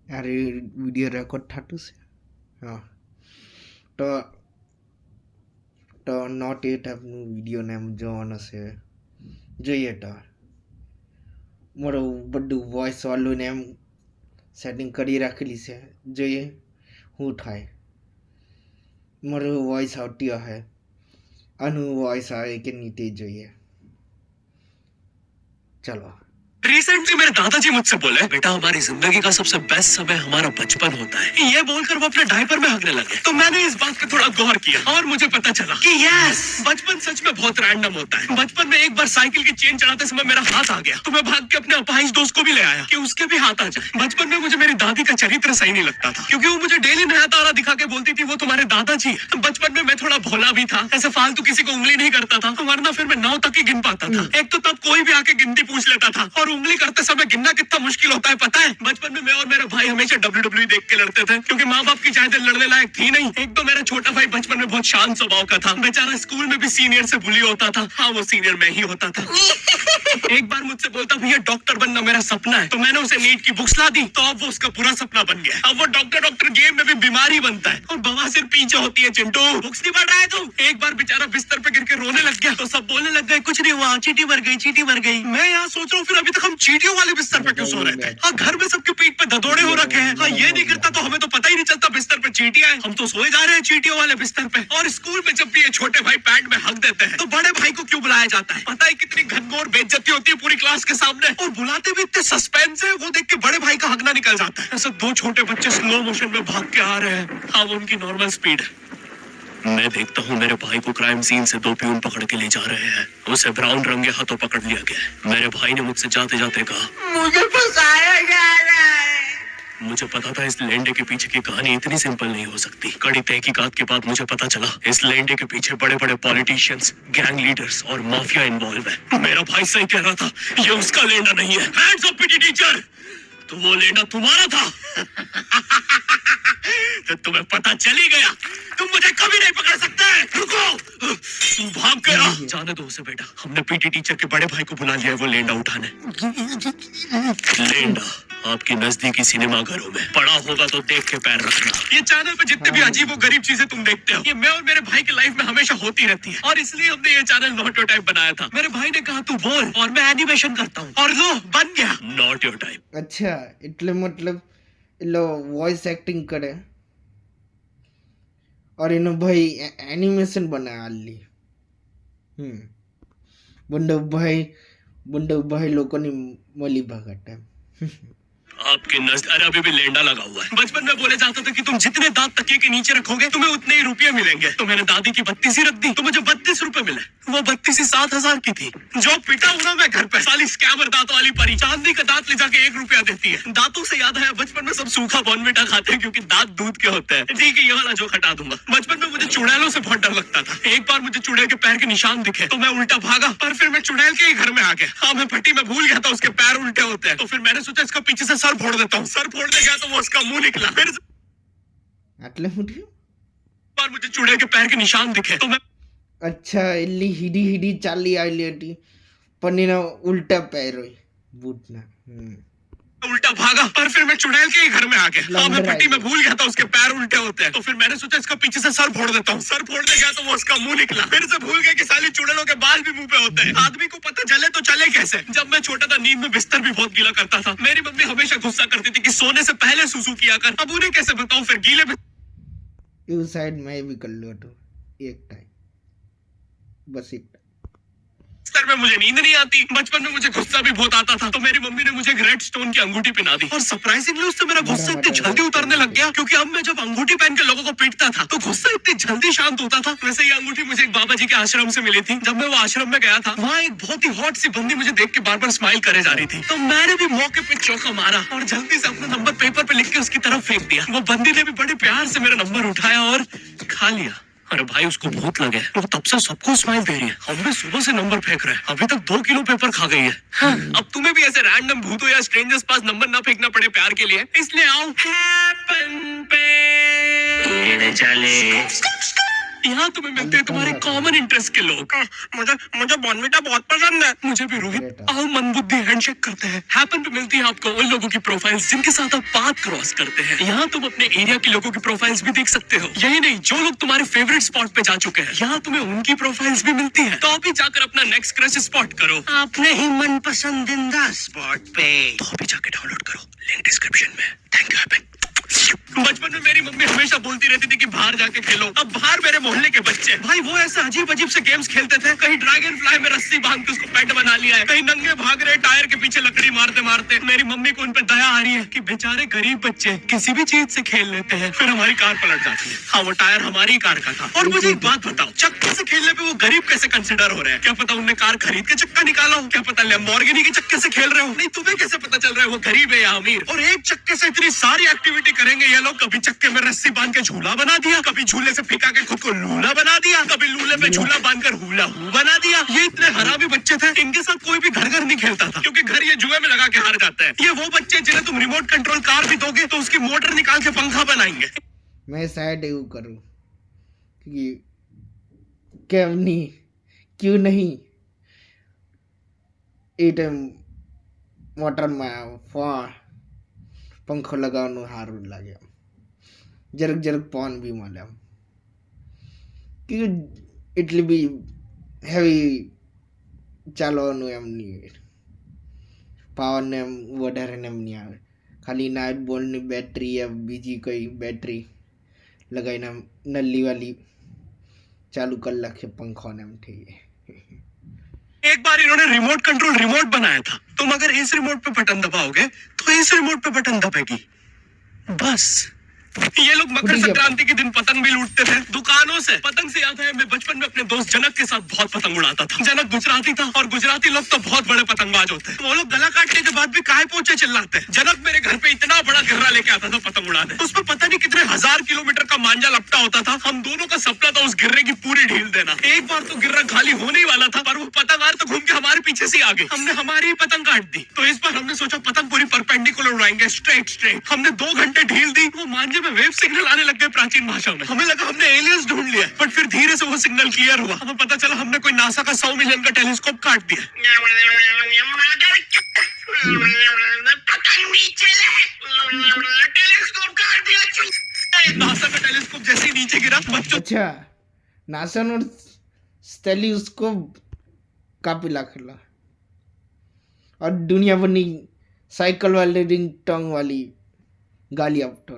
अरे video record थाटू से हाँ तो તો નોટ એટ આપનું વિડીયો ને એમ જોવાનો છે જોઈએ તો મારું બધું વોઇસ વાળું ને એમ સેટિંગ કરી રાખેલી છે જોઈએ શું થાય મારું વોઇસ આવતી હશે આનું વોઇસ આવે કે નહીં તે જોઈએ ચલો रिसेंटली मेरे दादाजी मुझसे बोले बेटा हमारी जिंदगी का सबसे बेस्ट समय हमारा बचपन होता है। ये बोलकर वो अपने डायपर में हगने लगे तो मैंने इस बात पे थोड़ा गौर किया और मुझे पता चला कि यस बचपन सच में बहुत रैंडम होता है। बचपन में एक बार साइकिल की चेन चढ़ाते समय मेरा हाथ आ गया तो मैं भाग के अपने अपाहिज दोस्त को भी ले आया कि उसके भी हाथ आ जाए। बचपन में मुझे मेरी दादी का चरित्र सही नहीं लगता था क्योंकि वो मुझे डेली नया तारा दिखा के बोलती थी वो तुम्हारे दादाजी है। बचपन में मैं थोड़ा भोला भी था, ऐसे फालतू किसी को उंगली नहीं करता था वरना फिर मैं 9 तक ही गिन पाता था। एक तो तब कोई भी आके गिनती पूछ लेता था और उंगली करते समय गिनना कितना मुश्किल होता है पता है। बचपन में मैं और मेरा भाई हमेशा WWE देख के लड़ते थे क्योंकि माँ बाप की चाहते लड़ने लायक थी नहीं। एक तो मेरा छोटा भाई बचपन में बहुत शांत स्वभाव का था, बेचारा स्कूल में भी सीनियर से बुली होता था। हाँ वो सीनियर मैं ही होता था। एक बार मुझसे बोलता भैया डॉक्टर बनना मेरा सपना है तो मैंने उसे नीट की बुक्स ला दी तो अब वो उसका पूरा सपना बन गया। अब वो डॉक्टर गेम में भी बीमारी बनता है और बवासीर पीछे होती है। चिंटू बुक्स नहीं पढ़ रहा है तू। एक बार बेचारा बिस्तर पे गिर के रोने लग गया तो सब बोलने लग गए कुछ नहीं हुआ, चींटी मर गई चींटी मर गई। मैं यहाँ सोच रहा हूँ फिर अभी तक हम चींटियों वाले बिस्तर पे क्यों सो रहे थे। हाँ घर में सबके पीठ पे ददोड़े हो रखे हैं। हाँ ये नहीं करता तो हमें तो पता ही नहीं चलता बिस्तर पे चींटियां हैं। हम तो सोए जा रहे हैं चींटियों वाले बिस्तर पे। और स्कूल में जब भी ये छोटे भाई पैड में हक देते हैं तो बड़े भाई को क्यों बुलाया जाता है पता है कितनी घनघोर बेइज्जती होती है पूरी क्लास के सामने। और बुलाते भी इतने सस्पेंस है वो देख के बड़े भाई का हगना निकल जाता है। ऐसे दो छोटे बच्चे स्लो मोशन में भाग के आ रहे हैं। हाँ वो उनकी नॉर्मल स्पीड है। मैं देखता हूँ मेरे भाई को क्राइम सीन से 2 प्यून पकड़ के ले जा रहे हैं। उसे ब्राउन रंगे हाथों पकड़ लिया गया। मेरे भाई ने मुझसे जाते जाते कहा मुझे फंसाया जा रहा है। मुझे पता था इस लेंडे के पीछे की कहानी इतनी सिंपल नहीं हो सकती। कड़ी तहकीकात के बाद मुझे पता चला इस लेंडे के पीछे बड़े बड़े पॉलिटिशियंस, गैंग लीडर्स और माफिया इन्वॉल्व है। मेरा भाई सही कह रहा था ये उसका लेंडा नहीं है। Hands up PT teacher. तो वो लेंडा तुम्हारा था। तो तुम्हें पता चली गया तुम मुझे कभी नहीं पकड़ सकते। रुको तू भाग गया। जाने दो उसे बेटा। हमने पीटी टीचर के बड़े भाई को बुला लिया है वो लेंडा उठाने। लेंडा आपकी नजदीकी सिनेमाघरों में पड़ा होगा तो देख के पैर रखना। ये चैनल पे जितने भी अजीब और गरीब चीजें तुम देखते हो ये मैं और मेरे भाई की लाइफ में हमेशा होती रहती है और इसलिए हमने ये चैनल नॉट योर टाइप बनाया था। मेरे भाई ने कहा तू बोल और मैं एनिमेशन करता हूँ और लो बन गया नॉट योर टाइप। अच्छा એટલે મતલબ એલો વોઇસ એક્ટિંગ કરે और એનો ભાઈ એનિમેશન બનાવી બંડવ ભાઈ લોકોની મળી ભાગટ आपके नजर अरे अभी भी लेंडा लगा हुआ है। बचपन में बोले जाता था कि तुम जितने दांत तकिए के नीचे रखोगे तुम्हें उतने ही रुपये मिलेंगे। तो मैंने दादी की 32 ही रख दी तो मुझे 32 रुपए मिले। वो 32 7,000 की थी। जो पिटा हूं ना मैं घर पे साली स्कैमर दांत वाली परी चांदी का दांत ले जाके 1 रुपया देती है। दांतों से याद आया बचपन में सब सूखा बॉर्नविटा खाते हैं क्योंकि दांत दूध के होते हैं। ठीक है ये वाला जो हटा दूंगा। बचपन में मुझे चुड़ैलों से बहुत डर लगता था। एक बार मुझे चुड़ैल के पैर के निशान दिखे तो मैं उल्टा भागा पर फिर मैं चुड़ैल के ही घर में आ गया। हाँ मैं फटी में भूल गया था उसके पैर उल्टे होते हैं तो फिर मैंने सोचा इसका पीछे से सर फोड़ देता हूँ। सर फोड़ने गया तो वो उसका मुंह निकला। फिर આટલે હું થયું बार मुझे चुड़ैल के पैर के निशान दिखे तो मैं अच्छा એલી હીડી હીડી ચાલી આવેલી હતી પણ એના ઉલટા પેર હોય બૂટના उल्टा भागा पर फिर मैं चुड़ैल के ही घर में आ गया। हाँ मैं फटी में भूल गया था उसके पैर उल्टे होते हैं तो फिर मैंने सोचा इसका पीछे से सर फोड़ देता हूँ। सर फोड़ने गया तो वो उसका मुंह निकला। फिर से भूल गया कि साली चुड़ैलों के बाल भी मुंह पे होते हैं। आदमी को पता चले तो चले कैसे। जब मैं छोटा था नींद में बिस्तर भी बहुत गीला करता था। मेरी मम्मी हमेशा गुस्सा करती थी कि सोने से पहले सुसु किया कर। अब उन्हें कैसे बताऊं फिर गीले એવું સાઈડ મેં બી કર્યું હતું એક ટાઈમ બસ એક बिस्तर में मुझे नींद नहीं आती। बचपन में मुझे गुस्सा भी बहुत आता था तो मेरी मम्मी ने मुझे एक रेड स्टोन की अंगूठी पहना दी और सरप्राइजिंगली उससे मेरा गुस्सा इतनी जल्दी उतरने लग गया क्योंकि अब मैं जब अंगूठी पहन के लोगों को पीटता था तो गुस्सा इतनी जल्दी शांत होता था। वैसे ये अंगूठी मुझे एक बाबा जी के आश्रम से मिली थी। जब मैं वो आश्रम में गया था वहाँ एक बहुत ही हॉट सी बंदी मुझे देख के बार बार स्माइल करे जा रही थी तो मैंने भी मौके पे चौका मारा और जल्दी से अपना नंबर पेपर पे लिख के उसकी तरफ फेंक दिया। वो बंदी ने भी बड़े प्यार से मेरा नंबर उठाया और खा लिया। अरे भाई उसको भूख लगे वो तब से सबको स्माइल दे रही है। हम भी सुबह से नंबर फेंक रहे हैं अभी तक 2 किलो पेपर खा गई है। हाँ, अब तुम्हें भी ऐसे रैंडम भूतों या स्ट्रेंजर्स पास नंबर ना फेंकना पड़े प्यार के लिए इसलिए आओ हैपन पे चले यहाँ तुम्हें मिलते हैं तुम्हारे कॉमन इंटरेस्ट के लोग। मुझे मुझे बॉर्नविटा बहुत पसंद है। मुझे भी रोहित। आओ मन बुद्धि हैंडशेक करते हैं। हैपन पे मिलती है आपको उन लोगों की प्रोफाइल्स जिनके साथ आप बात क्रॉस करते हैं। यहाँ तुम अपने एरिया के लोगों की प्रोफाइल्स भी देख सकते हो। यही नहीं, जो लोग तुम्हारे फेवरेट स्पॉट पे जा चुके हैं, यहाँ तुम्हें उनकी प्रोफाइल्स भी मिलती है। तो अभी जाकर अपना नेक्स्ट क्रश स्पॉट करो अपने ही मन पसंदीदा स्पॉट पे। तो अभी जाके डाउनलोड करो, लिंक डिस्क्रिप्शन में। Thank you happen. बचपन में मेरी मम्मी हमेशा बोलती रहती थी कि बाहर जाके खेलो। अब बाहर मेरे मोहल्ले के बच्चे भाई वो ऐसे अजीब अजीब से गेम्स खेलते थे। कहीं ड्रैगन फ्लाई में रस्सी बांध के उसको पेट बना लिया है, कहीं नंगे भाग रहे टायर के पीछे लकड़ी मारते मारते। मेरी मम्मी को उन पे दया आ रही है कि बेचारे गरीब बच्चे किसी भी चीज से खेल लेते हैं। फिर हमारी कार पलट जाती है। हाँ, वो टायर हमारी कार का था। और मुझे एक बात बताओ, चक्के से खेलने पे वो गरीब कैसे कंसिडर हो रहे हैं? क्या पता उनने कार खरीद के चक्का निकाला हो, क्या पता लैम्बोर्गिनी के चक्के से खेल रहे हो। नहीं, तुम्हें कैसे पता चल रहा है वो गरीब है या अमीर? और एक चक्के से इतनी सारी एक्टिविटी करेंगे ये लोग। कभी चक्के में रस्सी बांध के झूला बना दिया, कभी झूले से फेंका के खुद को लूला बना दिया, कभी लूले पे झूला बांधकर हुला हू बना दिया। ये इतने हरामी बच्चे थे, इनके साथ कोई भी घर घर नहीं खेलता था, क्योंकि घर ये जुए में लगा के हार जाता है। ये वो बच्चे जिन्हें तुम रिमोट कंट्रोल कार भी दोगे तो उसकी मोटर निकाल के पंखा बनाएंगे। मैं शायद એવું करूं कि કેમ नहीं, क्यों नहीं એ ટાઈમ મોટરમાં પંખો લગાવવાનું સારું લાગે. જરાક જરાક પવન બી મળે આમ, કે એટલી બી હેવી ચાલવાનું એમ નહીં, પાવરને એમ વધારે ને એમ નહીં આવે. ખાલી નાઇટ બોલ્ટની બેટરી या બીજી કોઈ બેટરી લગાવીને નલ્લીવાળી ચાલુ કરી નાખે પંખો ને એમ થઈ જાય. एक बार इन्होंने रिमोट कंट्रोल रिमोट बनाया था। तुम अगर इस रिमोट पे बटन दबाओगे तो इस रिमोट पे बटन दबेगी, बस। ये लोग मकर संक्रांति के दिन पतंग भी लूटते थे दुकानों से। पतंग से याद है, मैं बचपन में अपने दोस्त जनक के साथ बहुत पतंग उड़ाता था। जनक गुजराती था और गुजराती लोग तो बहुत बड़े पतंगबाज होते हैं। वो लोग गला काटने के बाद भी काहे पोछे चिल्लाते हैं। जनक मेरे घर पे इतना बड़ा गिर्रा लेके आता था पतंग उड़ाने। उसमें पता नहीं कितने 1000 किलोमीटर का मांझा लपटा होता था। हम दोनों का सपना था उस गिर्रे की पूरी ढील देना। एक बार तो गिर्रा खाली होने ही वाला था, पर वो पतंगार तो घूम के हमारे पीछे से आ गए। हमने हमारी ही पतंग काट दी। तो इस बार हमने सोचा पतंग पूरी परपेंडिकुलर उड़ाएंगे, स्ट्रेट स्ट्रेट। हमने 2 घंटे ढील दी, वो मांझे में वेव सिग्नल आने लग गए प्राचीन भाषा में। हमें लगा हमने एलियंस ढूंढ लिया, बट फिर धीरे से वो सिग्नल क्लियर हुआ। हमें पता चला हमने कोई नासा का 100 मिलियन का टेलीस्कोप काट दिया। टेलीस्कोप काट दिया। नासा का टेलीस्कोप जैसे ही नीचे गिरा, बच्चों अच्छा, નાસાનો ટેલિસ્કોપ કાપી નાખેલા और दुनिया भરની साइकिल वाली रिंग टोंग वाली गाली आपतो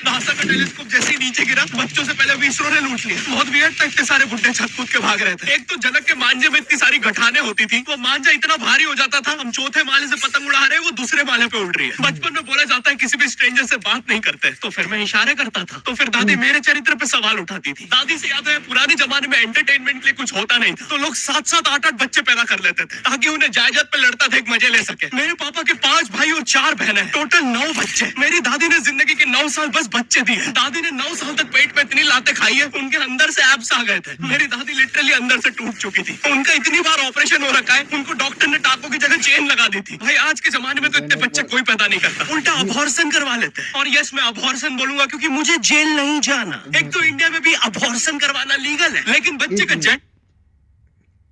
नासा का टेलीस्कोप जैसे ही नीचे गिरा, बच्चों से पहले इसरो ने लूट लिया। बहुत वियर्ड था, इतने सारे बुड्ढे छत कूद के भाग रहे थे। एक तो जनक के मांझे में इतनी सारी गठाने होती थी, वो मांझा इतना भारी हो जाता था, हम चौथे माले से पतंग उड़ा रहे, वो दूसरे माले पे उड़ रही है। बचपन में बोला जाता है किसी भी स्ट्रेंजर से बात नहीं करते, तो फिर मैं इशारे करता था। तो फिर दादी मेरे चरित्र पे सवाल उठाती थी। दादी से याद है, पुराने जमाने में एंटरटेनमेंट के लिए कुछ होता नहीं था, तो लोग 7-7, 8-8 बच्चे पैदा कर लेते थे ताकि उन्हें जायदाद पे लड़ता थे एक मजे ले सके। मेरे पापा के 5 भाई और 4 बहनें, टोटल 9 बच्चे। मेरी दादी ने जिंदगी के 9 साल बस बच्चे दिए। दादी ने 9 साल तक पेट में इतनी लातें खाई है, उनके अंदर से एब्स आ गए थे। मेरी दादी लिटरली अंदर से टूट चुकी थी। उनका इतनी बार ऑपरेशन हो रखा है, उनको डॉक्टर ने टाकों की जगह चेन लगा दी थी। भाई आज के जमाने में तो इतने बच्चे कोई पैदा नहीं करता, उल्टा अबॉर्शन करवा लेते हैं। और यस, मैं अबॉर्शन बोलूंगा क्योंकि मुझे जेल नहीं जाना। एक तो इंडिया में भी अबॉर्शन करवाना लीगल है, लेकिन बच्चे का जेंडर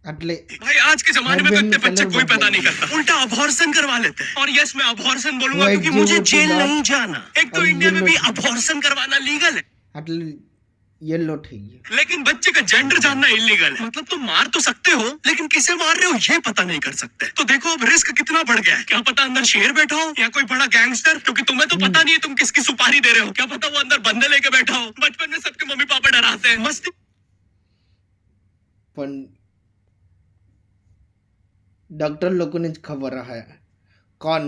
भाई आज के जमाने में तो इतने बच्चे कोई पैदा नहीं करता, उल्टा अबॉर्शन करवा लेते हैं। और यस, मैं अबॉर्शन बोलूंगा क्योंकि मुझे जेल नहीं जाना। एक तो इंडिया में भी अबॉर्शन करवाना लीगल है, येलो ठीक है, लेकिन बच्चे का जेंडर जानना इलीगल है। मतलब तुम मार तो सकते हो, लेकिन किसे मार रहे हो ये पता नहीं कर सकते। तो देखो अब रिस्क कितना बढ़ गया है। क्या पता अंदर शेर बैठा हो या कोई बड़ा गैंगस्टर, क्योंकि तुम्हें तो पता नहीं है तुम किसकी सुपारी दे रहे हो। क्या पता वो अंदर बंदे लेके बैठा हो। बचपन में सबके मम्मी पापा डराते हैं, मस्ती डॉक्टर लोगों ने खबर है कौन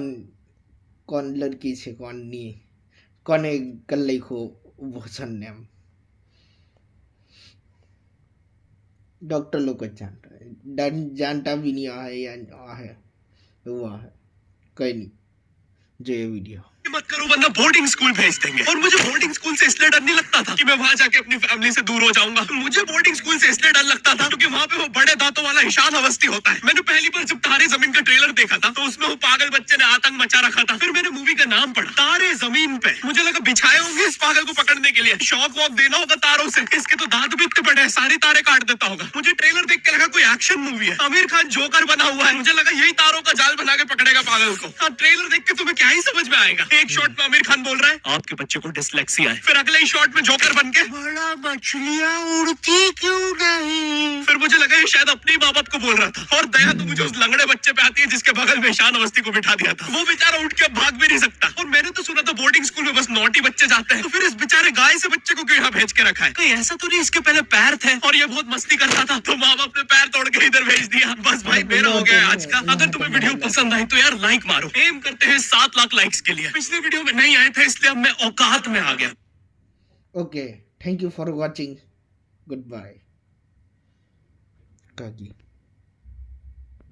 कौन लड़की से कौन नहीं, कौन कल को भोजन ने डॉक्टर लोग जानता है, जानता भी नहीं है या है हुआ है कहीं नहीं। जो ये वीडियो मत करो वरना बोर्डिंग स्कूल भेज देंगे। और मुझे बोर्डिंग स्कूल से इसलिए डर नहीं लगता था कि मैं वहां जाके अपनी फैमिली से दूर हो जाऊंगा। मुझे बोर्डिंग स्कूल से इसलिए डर लगता था क्योंकि वहां पे वो बड़े दांतों वाला ईशान अवस्थी होता है। मैंने पहली बार जब तारे जमीन का ट्रेलर देखा था तो उसमें वो पागल बच्चे ने आतंक मचा रखा था। फिर मैंने मूवी का नाम पढ़ा तारे जमीन पे, मुझे लगा बिछाए होंगे इस पागल को पकड़ने के लिए, शॉक वॉक देना होगा तारों से, इसके तो दांत भी इतने बड़े हैं सारे तारे काट देता होगा। मुझे ट्रेलर देख के लगा कोई एक्शन मूवी है, आमिर खान जोकर बना हुआ है, मुझे लगा यही तारों का जाल बना के पकड़ेगा पागल को। हाँ, ट्रेलर देख के तुम्हें क्या ही समझ में आएगा। एक शॉट में आमिर खान बोल रहा है आपके बच्चे को डिसलेक्सिया है, फिर अगले ही शॉट में जोकर बन के बड़ा मछलियां उड़ती क्यों नहीं। फिर मुझे लगा ये शायद अपने माँ बाप को बोल रहा था। और दया तो मुझे उस लंगड़े बच्चे पे आती है जिसके बगल में ईशान अवस्थी को बिठा दिया था। वो बेचारा उठ के भाग भी नहीं सकता। और मैंने तो सुना था बोर्डिंग स्कूल में बस नॉटी बच्चे जाते हैं, तो फिर इस बेचारे गाय से बच्चे को क्यों यहाँ भेज के रखा है? कहीं ऐसा तो नहीं इसके पहले पैर थे और ये बहुत मस्ती करता था तो माँ बाप ने पैर तोड़ के इधर भेज दिया। बस भाई मेरा हो गया है आज का। अगर तुम्हें वीडियो पसंद आई तो यार लाइक मारो। एम करते हैं 7 लाख लाइक्स के लिए। पिछले वीडियो में नहीं आए थे इसलिए अब मैं औकात में आ गया। Okay, thank you for watching. Goodbye. Kaki.